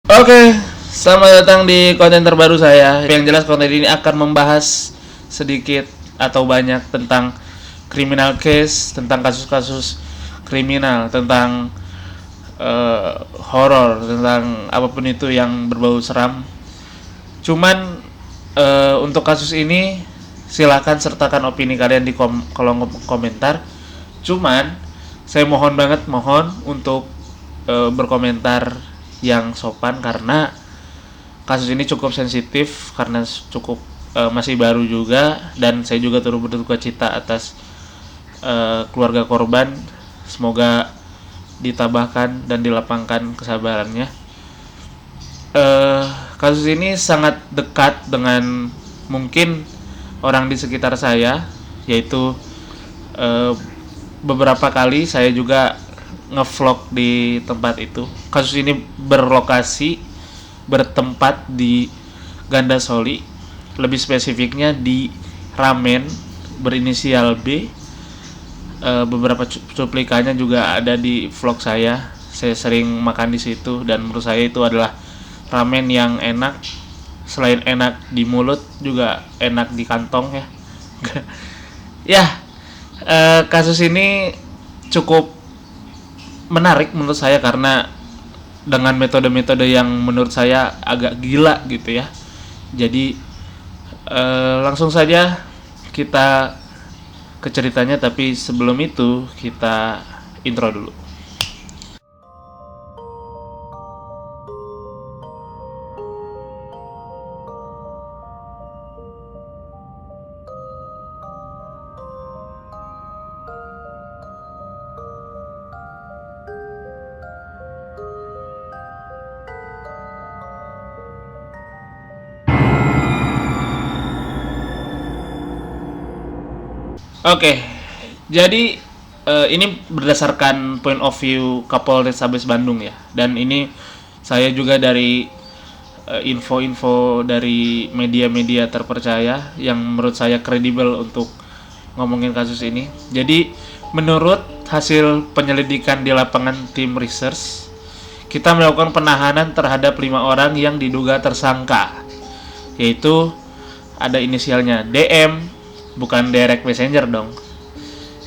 Oke, selamat datang di konten terbaru saya. Yang jelas konten ini akan membahas sedikit atau banyak tentang criminal case, tentang kasus-kasus kriminal, tentang horor, tentang apapun itu yang berbau seram. Cuman untuk kasus ini silakan sertakan opini kalian di kolom komentar. Cuman saya mohon untuk berkomentar yang sopan karena kasus ini cukup sensitif karena cukup masih baru juga, dan saya juga turut berduka cita atas keluarga korban. Semoga ditabahkan dan dilapangkan kesabarannya. Kasus ini sangat dekat dengan mungkin orang di sekitar saya, yaitu beberapa kali saya juga ngevlog di tempat itu. Kasus ini bertempat di Gandasoli, lebih spesifiknya di Ramen berinisial B. Beberapa cuplikannya juga ada di vlog saya. Saya sering makan di situ dan menurut saya itu adalah ramen yang enak. Selain enak di mulut, juga enak di kantong ya. Ya, kasus ini cukup menarik menurut saya karena dengan metode-metode yang menurut saya agak gila gitu ya. Jadi langsung saja kita ke ceritanya, tapi sebelum itu kita intro dulu. Oke, jadi ini berdasarkan point of view Kapolrestabes Bandung ya, dan ini saya juga dari info-info dari media-media terpercaya yang menurut saya kredibel untuk ngomongin kasus ini. Jadi menurut hasil penyelidikan di lapangan tim research, kita melakukan penahanan terhadap 5 orang yang diduga tersangka, yaitu ada inisialnya DM, bukan direct messenger dong,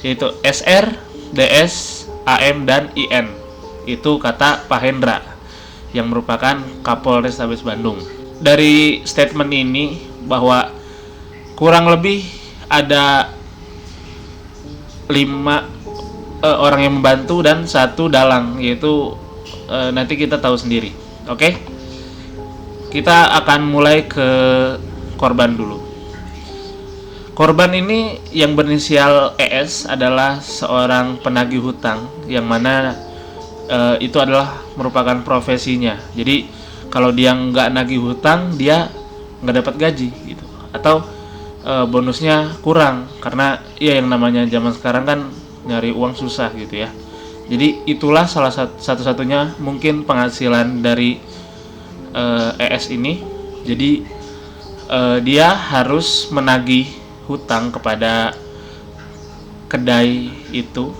yaitu SR, DS, AM, dan IN. Itu kata Pak Hendra yang merupakan Kapolrestabes Bandung. Dari statement ini bahwa kurang lebih ada 5 orang yang membantu dan 1 dalang, yaitu nanti kita tahu sendiri. Oke? Kita akan mulai ke korban dulu. Korban ini yang berinisial ES adalah seorang penagih hutang, yang mana itu adalah merupakan profesinya. Jadi kalau dia nggak nagih hutang, dia nggak dapat gaji gitu, atau bonusnya kurang, karena ya yang namanya zaman sekarang kan nyari uang susah gitu ya. Jadi itulah salah satu-satunya mungkin penghasilan dari ES ini. Jadi dia harus menagih hutang kepada kedai itu,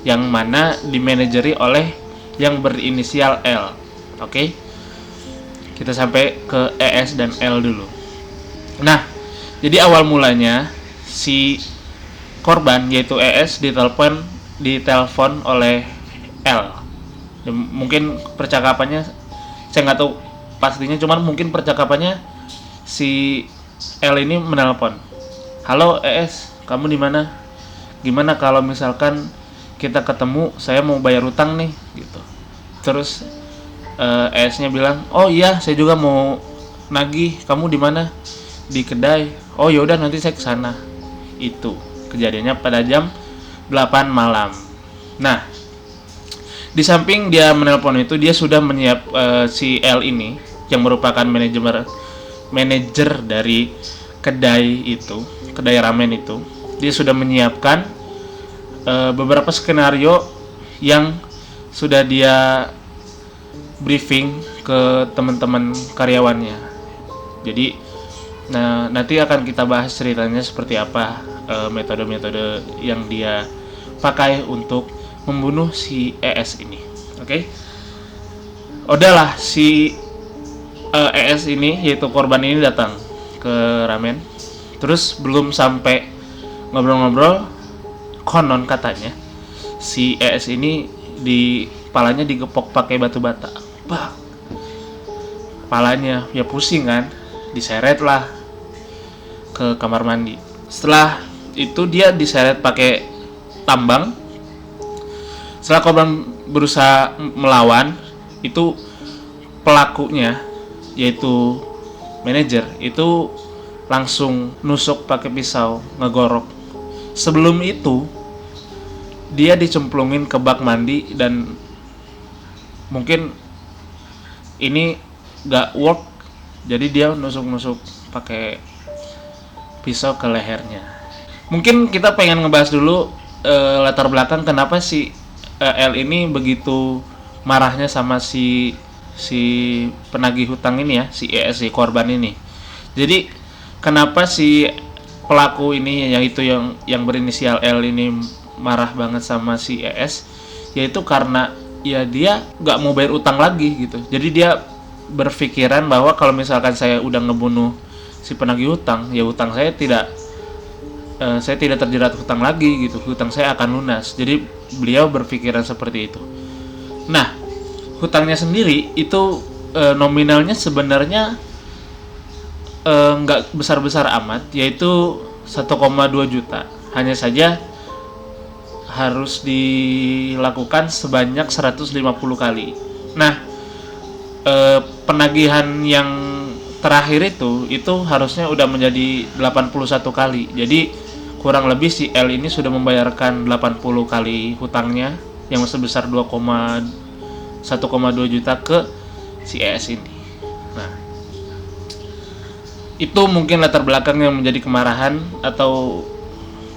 yang mana dimanajeri oleh yang berinisial L. Oke? Kita sampai ke ES dan L dulu. Nah, jadi awal mulanya si korban yaitu ES ditelepon oleh L. Ya, mungkin percakapannya saya nggak tahu pastinya, cuman mungkin percakapannya si L ini menelpon, "Halo ES, kamu di mana? Gimana kalau misalkan kita ketemu, saya mau bayar utang nih," gitu. Terus ES-nya bilang, "Oh iya, saya juga mau nagih. Kamu di mana?" "Di kedai." "Oh yaudah, nanti saya kesana." Itu kejadiannya pada jam 8 malam. Nah, di samping dia menelpon itu, dia sudah si L ini yang merupakan manajer dari kedai ramen itu, dia sudah menyiapkan beberapa skenario yang sudah dia briefing ke teman-teman karyawannya. Jadi nanti akan kita bahas ceritanya seperti apa metode-metode yang dia pakai untuk membunuh si ES ini. Oke? Udahlah si ES ini, yaitu korban ini, datang ke ramen. Terus belum sampai ngobrol-ngobrol, konon katanya si ES ini di palanya digepok pakai batu bata. Bah, palanya ya pusing kan, diseret lah ke kamar mandi. Setelah itu dia diseret pakai tambang. Setelah korban berusaha melawan, itu pelakunya, yaitu manajer, itu langsung nusuk pakai pisau, ngegorok. Sebelum itu dia dicemplungin ke bak mandi, dan mungkin ini gak work, jadi dia nusuk-nusuk pakai pisau ke lehernya. Mungkin kita pengen ngebahas dulu latar belakang kenapa si L ini begitu marahnya sama si penagih hutang ini ya, si ES, si korban ini. Jadi kenapa si pelaku ini, yaitu yang berinisial L ini, marah banget sama si ES, yaitu karena ya dia nggak mau bayar utang lagi gitu. Jadi dia berpikiran bahwa kalau misalkan saya udah ngebunuh si penagih hutang, ya hutang saya tidak terjerat hutang lagi gitu, hutang saya akan lunas. Jadi beliau berpikiran seperti itu. Nah, hutangnya sendiri itu nominalnya sebenarnya nggak besar-besar amat, yaitu 1,2 juta. Hanya saja harus dilakukan sebanyak 150 kali. Nah, penagihan yang terakhir itu harusnya udah menjadi 81 kali. Jadi kurang lebih si L ini sudah membayarkan 80 kali hutangnya yang sebesar 1,2 juta ke si ES ini. Nah, itu mungkin latar belakang yang menjadi kemarahan atau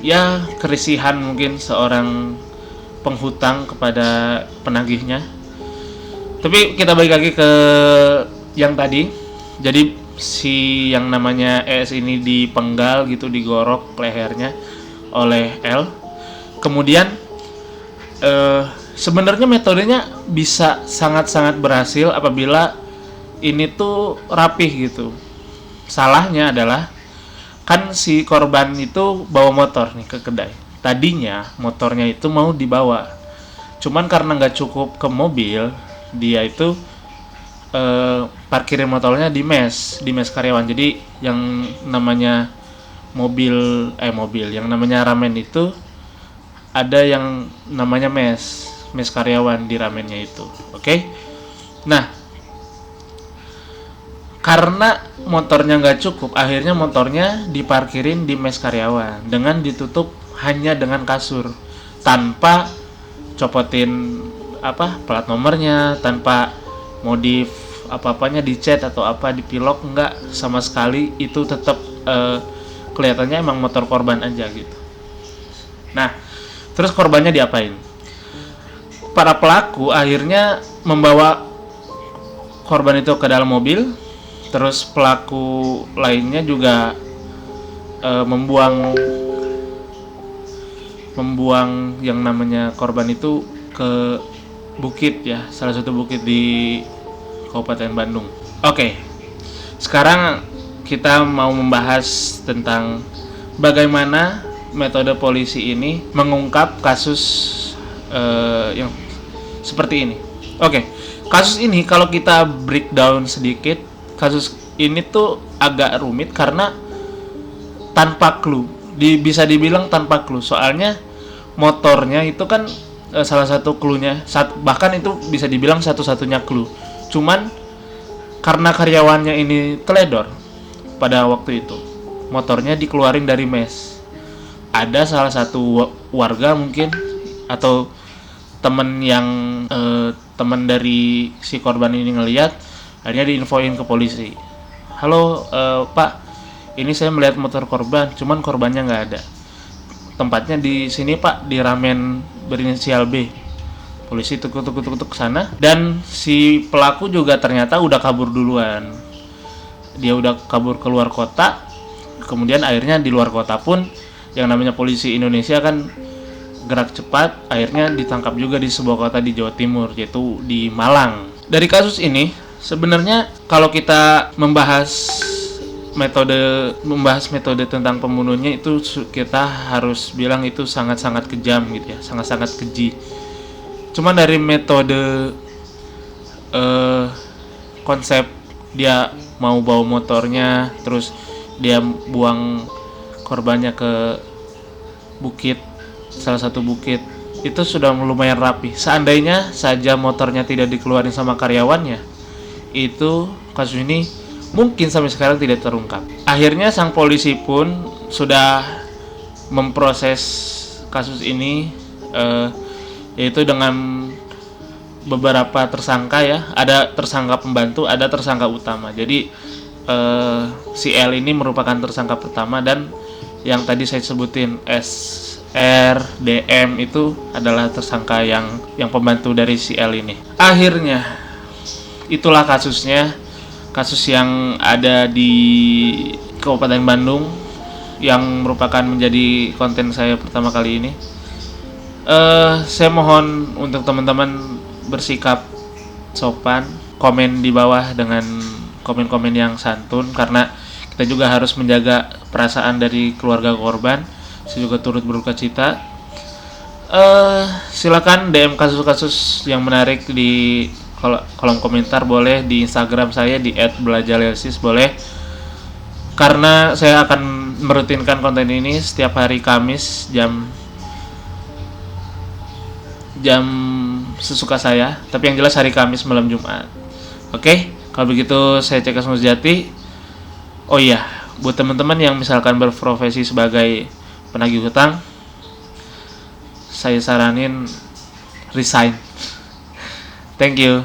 ya kerisihan mungkin seorang penghutang kepada penagihnya. Tapi kita balik lagi ke yang tadi. Jadi si yang namanya ES ini dipenggal gitu, digorok lehernya oleh L. Kemudian sebenarnya metodenya bisa sangat-sangat berhasil apabila ini tuh rapih gitu. Salahnya adalah kan si korban itu bawa motor nih ke kedai. Tadinya motornya itu mau dibawa, cuman karena nggak cukup ke mobil, dia itu parkirin motornya di mes karyawan. Jadi yang namanya mobil yang namanya ramen itu ada yang namanya mes karyawan di ramennya itu. Oke? Nah, karena motornya nggak cukup, akhirnya motornya diparkirin di mes karyawan dengan ditutup hanya dengan kasur, tanpa copotin plat nomornya, tanpa modif apa-apanya dicat atau apa dipilok, enggak sama sekali. Itu tetap kelihatannya emang motor korban aja gitu. Nah, terus korbannya diapain? Para pelaku akhirnya membawa korban itu ke dalam mobil. Terus pelaku lainnya juga membuang yang namanya korban itu ke bukit ya, salah satu bukit di Kabupaten Bandung. Oke, sekarang kita mau membahas tentang bagaimana metode polisi ini mengungkap kasus yang seperti ini. Oke, kasus ini kalau kita breakdown sedikit, kasus ini tuh agak rumit karena tanpa clue. Bisa dibilang tanpa clue, soalnya motornya itu kan salah satu clue-nya, bahkan itu bisa dibilang satu-satunya clue. Cuman karena karyawannya ini teledor pada waktu itu, motornya dikeluarin dari mes. Ada salah satu warga mungkin atau temen dari si korban ini ngelihat, akhirnya diinfoin ke polisi. Halo Pak, ini saya melihat motor korban, cuman korbannya nggak ada. Tempatnya di sini Pak, di ramen berinisial B. Polisi tuk ke sana, dan si pelaku juga ternyata udah kabur duluan. Dia udah kabur ke luar kota. Kemudian akhirnya di luar kota pun yang namanya polisi Indonesia kan gerak cepat, akhirnya ditangkap juga di sebuah kota di Jawa Timur, yaitu di Malang. Dari kasus ini sebenarnya kalau kita membahas metode tentang pembunuhnya itu kita harus bilang itu sangat-sangat kejam gitu ya, sangat-sangat keji. Cuma dari metode konsep dia mau bawa motornya, terus dia buang korbannya ke bukit, salah satu bukit, itu sudah lumayan rapi. Seandainya saja motornya tidak dikeluarin sama karyawannya, itu kasus ini mungkin sampai sekarang tidak terungkap. Akhirnya sang polisi pun sudah memproses kasus ini, yaitu dengan beberapa tersangka ya. Ada tersangka pembantu, ada tersangka utama. Jadi si L ini merupakan tersangka pertama, dan yang tadi saya sebutin SR, DM itu adalah tersangka yang pembantu dari si L ini. Akhirnya itulah kasusnya, kasus yang ada di Kabupaten Bandung yang merupakan menjadi konten saya pertama kali ini. Saya mohon untuk teman-teman bersikap sopan, komen di bawah dengan komen-komen yang santun, karena kita juga harus menjaga perasaan dari keluarga korban. Saya juga turut berduka cita. Silakan DM kasus-kasus yang menarik di kolom komentar, boleh di Instagram saya di @belajarlesis boleh, karena saya akan merutinkan konten ini setiap hari Kamis jam sesuka saya, tapi yang jelas hari Kamis malam Jumat. Oke, kalau begitu saya Ceka Sujati. Oh iya, buat teman-teman yang misalkan berprofesi sebagai penagih hutang, saya saranin resign. Thank you.